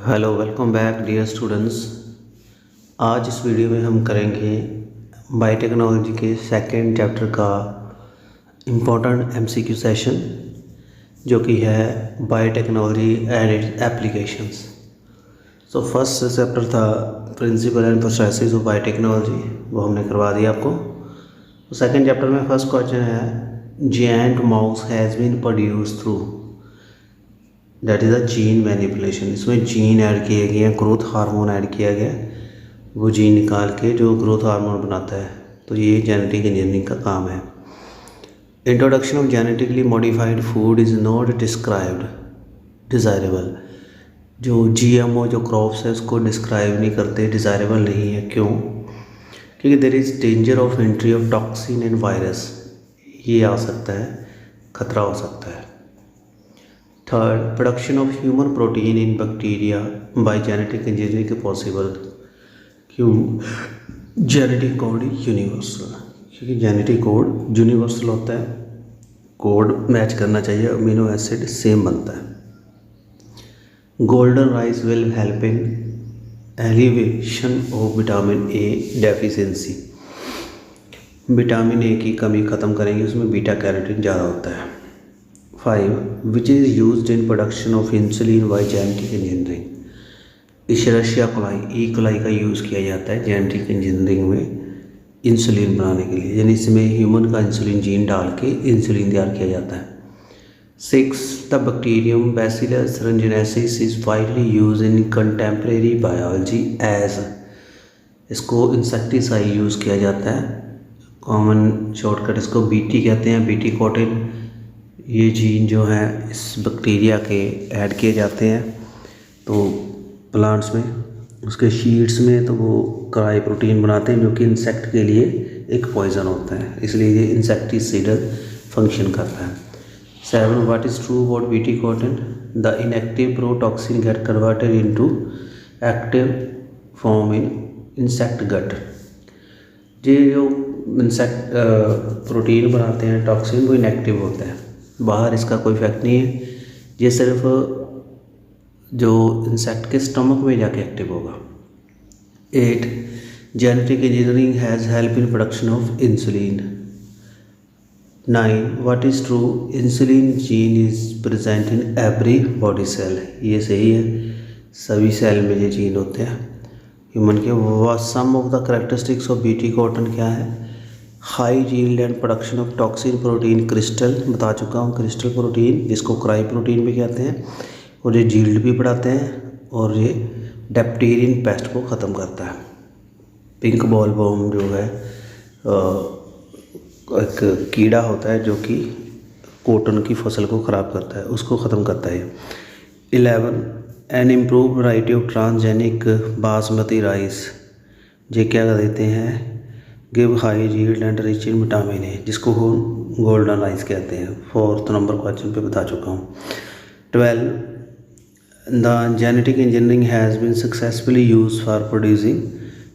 Hello welcome back dear students. आज इस video में हम करेंगे बायोटेक्नोलॉजी के सेकंड चैप्टर का इम्पोर्टेंट एमसीक्यू सेशन, जो कि है biotechnology and its applications. So first chapter था principle and processes of biotechnology, वो हमने करवा दिया आपको। तो सेकंड चैप्टर में फर्स्ट क्वेश्चन है giant mouse has been produce through that is a gene manipulation. इसमें जीन ऐड किए गए हैं, ग्रोथ हार्मोन ऐड किया गया, वो जीन निकाल के जो ग्रोथ हार्मोन बनाता है। तो ये जेनेटिक इंजीनियरिंग का काम है। Introduction of genetically modified food is not described desirable. जो जीएमओ जो क्रॉप्स है उसको डिस्क्राइब नहीं करते, डिज़ायरेबल नहीं है। क्यों? क्योंकि there is danger of entry of toxin and virus, ये आ सकता है, खतरा हो सकता है। Third, production of human protein in bacteria by genetic engineering possible. क्यों? जेनेटिक कोड यूनिवर्सल, क्योंकि जेनेटिक कोड यूनिवर्सल होता है, कोड मैच करना चाहिए, अमीनो एसिड सेम बनता है। Golden rice will help in elevation of vitamin A deficiency. Vitamin A की कमी ख़त्म करेंगे, उसमें बीटा कैरोटीन ज़्यादा होता है। 5. Which is used in production of insulin by genetic engineering. Escherichia coli E coli का यूज़ किया जाता है जेनेटिक इंजीनियरिंग में इंसुलिन बनाने के लिए, यानी इसमें ह्यूमन का इंसुलिन जीन डाल के इंसुलिन तैयार किया जाता है। 6. The bacterium Bacillus thuringiensis is widely use in contemporary biology age. इसको इंसेक्टिसाइड यूज़ किया जाता है, कॉमन शॉर्टकट इसको बीटी कहते हैं, बीटी कॉटिन। ये जीन जो है इस बैक्टीरिया के ऐड किए जाते हैं तो प्लांट्स में, उसके शीड्स में, तो वो क्राई प्रोटीन बनाते हैं जो कि इंसेक्ट के लिए एक पॉइजन होता है, इसलिए ये इंसेक्टिसाइडल फंक्शन करता है। 7. What is true about BT cotton? The inactive protoxin get converted into active form in insect gut. ये जो इंसेक्ट प्रोटीन बनाते हैं टॉक्सिन, वो इनएक्टिव होता है, बाहर इसका कोई इफेक्ट नहीं है, ये सिर्फ जो इंसेक्ट के स्टमक में जाके एक्टिव होगा। 8. Genetic engineering has help in production of insulin. 9. What is true? Insulin gene is present in every body cell. ये सही है, सभी सेल में ये जीन होते हैं ह्यूमन के। Some of the characteristics of BT cotton क्या है? High yield and production of toxin protein crystal, बता चुका हूँ, क्रिस्टल प्रोटीन जिसको क्राई प्रोटीन भी कहते हैं, और ये यील्ड भी बढ़ाते हैं और ये डेप्टेरियन पेस्ट को ख़त्म करता है। पिंक बॉल वर्म जो है एक कीड़ा होता है जो कि कॉटन की फसल को ख़राब करता है, उसको ख़त्म करता है। 11. An improve variety of transgenic basmati rice, ये क्या देते हैं? Give high yield and rich in vitamin A, जिसको गोल्डन राइस कहते हैं। 4th नंबर क्वेश्चन पे बता चुका हूँ। 12. The genetic engineering has been successfully use for producing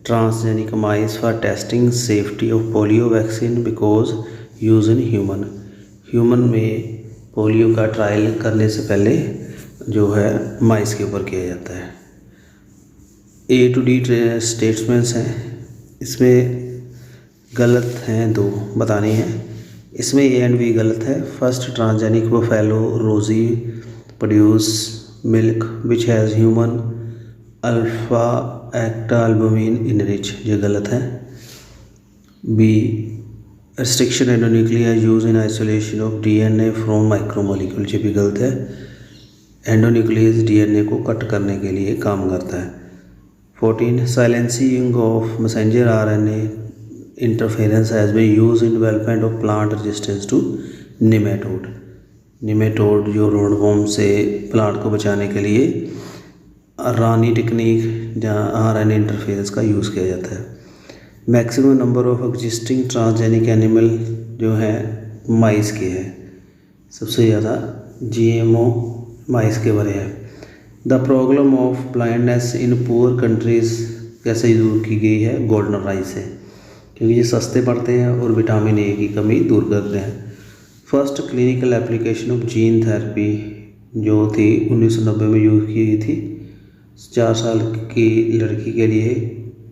transgenic mice for testing safety of polio vaccine because use in human में polio का trial करने से पहले जो है माइस के ऊपर किया जाता है। A to D स्टेटमेंट्स हैं, इसमें गलत हैं, 2 बतानी है। इसमें A and B गलत है। First, transgenic buffalo Rosie produce milk which has human alpha lactalbumin in rich, ये गलत है। B, restriction endonuclease use in isolation of DNA from micromolecule, ये भी गलत है। एंडोन्यूक्लियस DNA को कट करने के लिए काम करता है। 14, silencing of messenger RNA interference has been use in development of plant resistance to nematode. Nematode जो रोडवॉर्म से प्लांट को बचाने के लिए रानी टेक्निक जहाँ RNA इंटरफेरेंस का यूज़ किया जाता है। Maximum number of existing transgenic animal जो है माइस के है, सबसे ज़्यादा GMO माइस के बने हैं। The problem of blindness in poor countries कैसे दूर की गई है? गोल्डन राइस से, क्योंकि ये सस्ते पड़ते हैं और विटामिन ए की कमी दूर करते हैं। First clinical application of gene therapy जो थी 1990 में यूज़ की गई थी, 4 साल की लड़की के लिए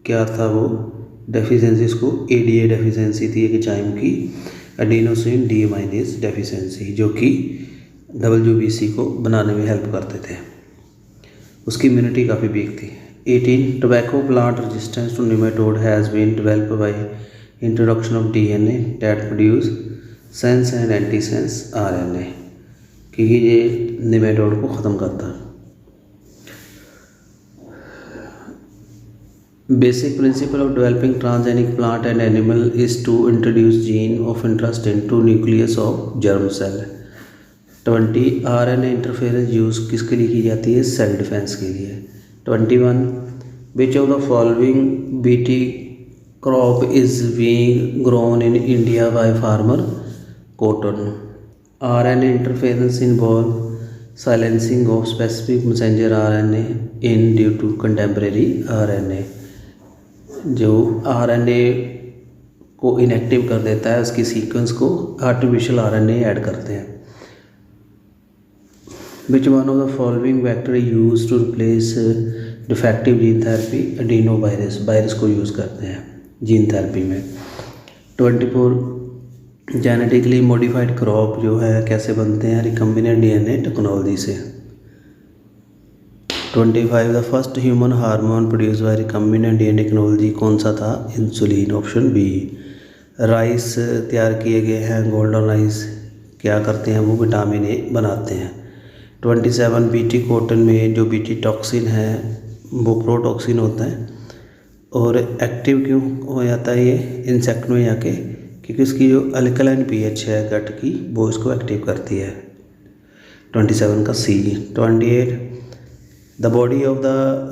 क्या था वो डेफिशिएंसी, इसको ADA डेफिशिएंसी थी एक एंजाइम की, एडिनोसिन डीअमाइनेज डेफिशिएंसी, जो कि WBC को बनाने में हेल्प करते थे। उसकी इम्यूनिटी काफ़ी वीक थी। 18 tobacco plant resistance to nematode has been developed by introduction of DNA that produce sense and antisense RNA, क्योंकि ये निमेटोड को ख़त्म करता है। Basic principle of developing transgenic plant and animal is to introduce gene of interest into nucleus of germ cell। 20 RNA interference use किसके लिए की जाती है? सेल डिफेंस के लिए। 21 which of the following BT crop is being grown in India by farmer? Cotton. RNA interference involve silencing of specific messenger RNA in due to contemporary RNA। जो RNA को inactive कर देता है, उसकी sequence को artificial RNA add करते हैं। Which one of the following vector use to replace defective gene therapy? Adeno virus को यूज़ करते हैं जीन थेरेपी में। 24 जेनेटिकली मॉडिफाइड क्रॉप जो है कैसे बनते हैं? रिकम्बिनेंट DNA टेक्नोलॉजी से। 25 the first human hormone produce by recombinant DNA technology कौन सा था? Insulin, option B. राइस तैयार किए गए हैं, गोल्डन राइस क्या करते हैं? वो विटामिन A बनाते हैं। 27 BT कॉटन में जो BT टॉक्सिन है वो प्रोटॉक्सिन होता है, और एक्टिव क्यों हो जाता है ये इंसेक्ट में जाके? क्योंकि उसकी जो अल्कलाइन pH है गट की, वो इसको एक्टिव करती है। 27 का C। 28 the body of the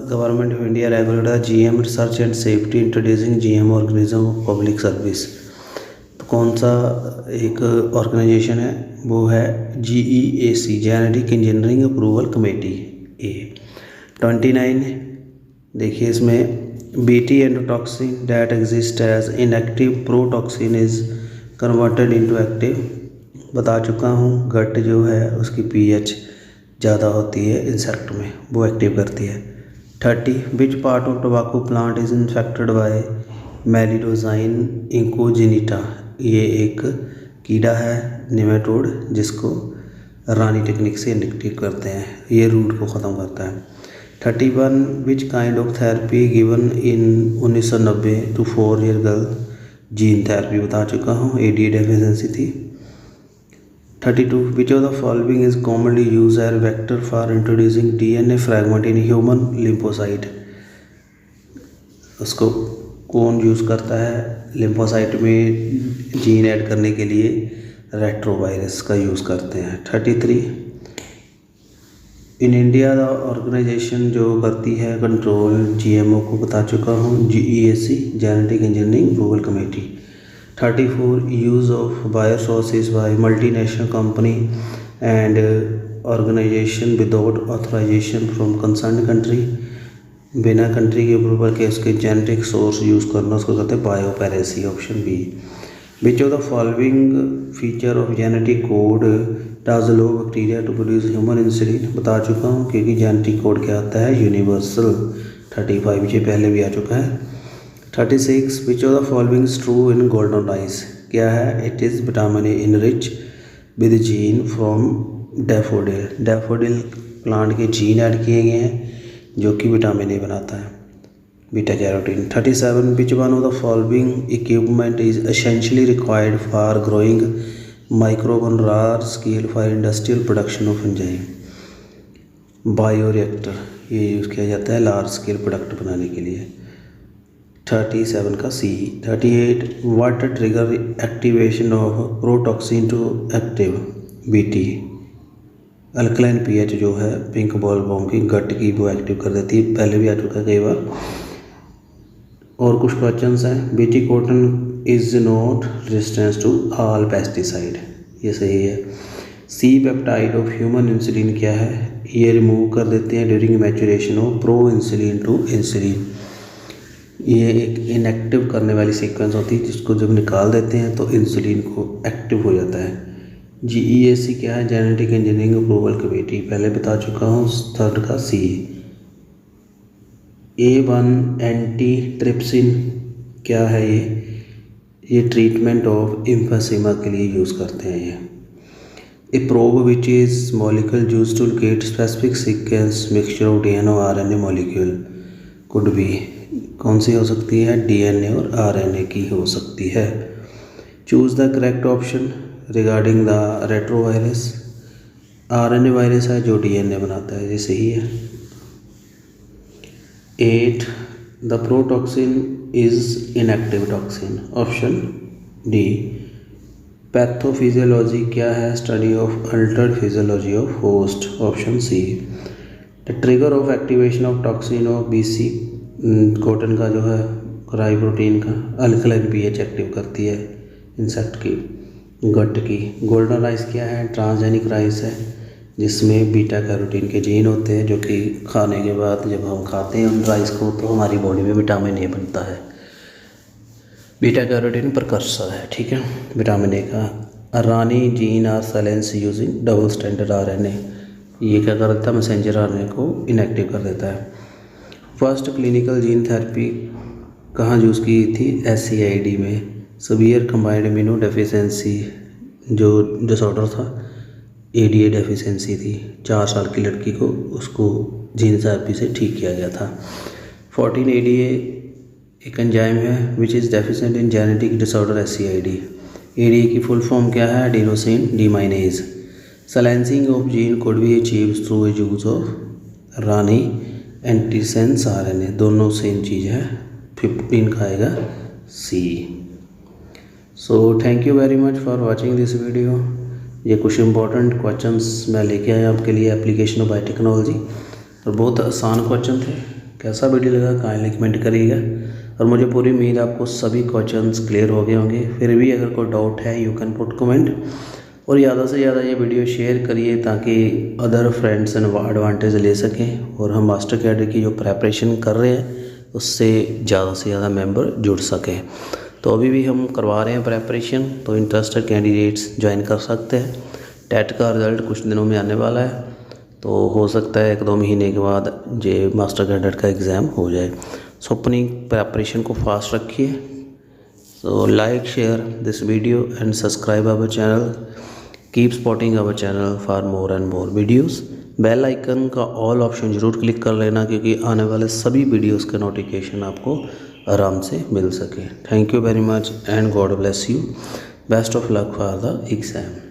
government of India regulate the GM research and safety introducing GM organism of public service. तो कौन सा एक ऑर्गेनाइजेशन है? वो है GEAC, genetic engineering approval committee A। 29 देखिए इसमें BT endotoxin that exist as inactive protoxin is converted into active, बता चुका हूँ। गट जो है उसकी pH ज़्यादा होती है इंसेक्ट में, वो एक्टिव करती है। 30 which part of tobacco plant is infected by Meloidogyne incognita? ये एक कीड़ा है निमेटोड जिसको रानी टेक्निक से इनएक्टिव करते हैं, ये रूट को ख़त्म करता है। 31 which kind of therapy given in 1990 to 4 year girl? Gene therapy बता चुका हूँ, ADA डेफिशिएंसी थी। 32 which of the following is commonly use as vector for introducing DNA fragment in human lymphocyte? उसको कौन यूज़ करता है लिम्फोसाइट में gene add करने के लिए? रेट्रोवायरस का यूज़ करते हैं। 33 इन इंडिया द ऑर्गेनाइजेशन जो करती है कंट्रोल GMO को बता चुका हूँ, GEAC, genetic engineering approval committee. 34 use of biosources by multinational company and organisation without authorisation from concern country, बिना कंट्री के अप्रूवल के उसके जेनेटिक सोर्स यूज़ करना, उसको कहते हैं biopiracy, option B. Which of the following feature of genetic code does allow bacteria to produce human insulin? बता चुका हूँ, क्योंकि जेनेटिक कोड क्या आता है? यूनिवर्सल। 35 ये पहले भी आ चुका है। 36 विच of the following is true in golden rice? क्या है? It is vitamin A enrich with gene from daffodil. Daffodil plant के जीन ऐड किए गए हैं जो कि विटामिन A बनाता है, beta carotene. 37 which one of the following equipment is essentially required for growing microbe on large scale for industrial production of enzyme? Bioreactor, ये use किया जाता है लार्ज स्केल प्रोडक्ट बनाने के लिए। 37 का C। 38 water trigger activation of protoxin to active? BT alkaline pH जो है पिंक बॉल बॉम की गट की, वो एक्टिव कर देती है, पहले भी आ चुका है कई बार। और कुछ क्वेश्चंस हैं। BT cotton is not resistance to all pesticide, ये सही है। C peptide of human insulin क्या है? ये रिमूव कर देते हैं during maturation of pro insulin to insulin. ये एक इनएक्टिव करने वाली सीक्वेंस होती है जिसको जब निकाल देते हैं तो इंसुलिन को एक्टिव हो जाता है। GEAC क्या है? जेनेटिक इंजीनियरिंग अप्रूवल कमेटी, पहले बता चुका हूँ। 3rd का C। A1 एंटीट्रिप्सिन क्या है ये ट्रीटमेंट ऑफ एम्फीसेमा के लिए यूज़ करते हैं ये। A probe which is molecule use to locate specific sequence mixture of DNA और RNA मॉलिक्यूल कुड बी, कौन सी हो सकती है, DNA और RNA की हो सकती है। Choose the correct option regarding the retrovirus. RNA virus है जो DNA बनाता है, ये सही है। 8 the protoxin is inactive toxin, option D. Pathophysiology क्या है, study of altered physiology of host, option C. The trigger of activation of toxin of BC cotton का जो है क्राई प्रोटीन का अल्कलाइन pH एक्टिव करती है इंसेक्ट की गट की। गोल्डन राइस क्या है, ट्रांसजेनिक राइस है जिसमें बीटा कैरोटीन के जीन होते हैं जो कि खाने के बाद जब हम खाते हैं उन राइस को तो हमारी बॉडी में विटामिन ए बनता है। बीटा कैरोटीन प्रकर्सर है, ठीक है, विटामिन ए का। RNAi gene are silence using double standard RNA, ये क्या कर देता है, मैसेंजर RNA को इनएक्टिव कर देता है। फर्स्ट क्लिनिकल जीन थेरेपी कहाँ यूज़ की थी, SCID में। सीवियर कंबाइंड इम्यूनो डेफिशिएंसी जो डिसऑर्डर था, ADA डेफिशिएंसी थी, 4 साल की लड़की को उसको जीन थेरेपी से ठीक किया गया था। 14 ADA एक एंजाइम है which is deficient in genetic disorder SCID। ADA की फुल फॉर्म क्या है, adenosine deaminase. Silencing of gene could be achieved through a use of Rani antisense RNA, दोनों सेम चीज़ है। 15 का आएगा C। So thank you very much for watching this video. ये कुछ important questions मैं लेके आया आपके लिए एप्लीकेशन ऑफ बायोटेक्नोलॉजी, और बहुत आसान क्वेश्चन थे। कैसा वीडियो लगा काइंडली कमेंट करिएगा, और मुझे पूरी उम्मीद आपको सभी क्वेश्चंस क्लियर हो गए होंगे। फिर भी अगर कोई डाउट है यू कैन पुट कमेंट, और ज़्यादा से ज़्यादा ये वीडियो शेयर करिए ताकि अदर फ्रेंड्स एडवांटेज ले सकें, और हम मास्टर कैडर की जो प्रेपरेशन कर रहे हैं उससे ज़्यादा से ज़्यादा मेंबर जुड़ सकें। तो अभी भी हम करवा रहे हैं प्रेपरेशन, तो इंटरेस्टेड कैंडिडेट्स ज्वाइन कर सकते हैं। टेट का रिज़ल्ट कुछ दिनों में आने वाला है, तो हो सकता है 1-2 महीने के बाद ये मास्टर कैडेट का एग्ज़ाम हो जाए। सो अपनी प्रेपरेशन को फास्ट रखिए। So like share this video and subscribe our channel. Keep supporting our channel for more and more videos. Bell icon का ऑल ऑप्शन ज़रूर क्लिक कर लेना, क्योंकि आने वाले सभी वीडियोस के नोटिफिकेशन आपको आराम से मिल सके। Thank you very much and God bless you. Best of luck for the exam.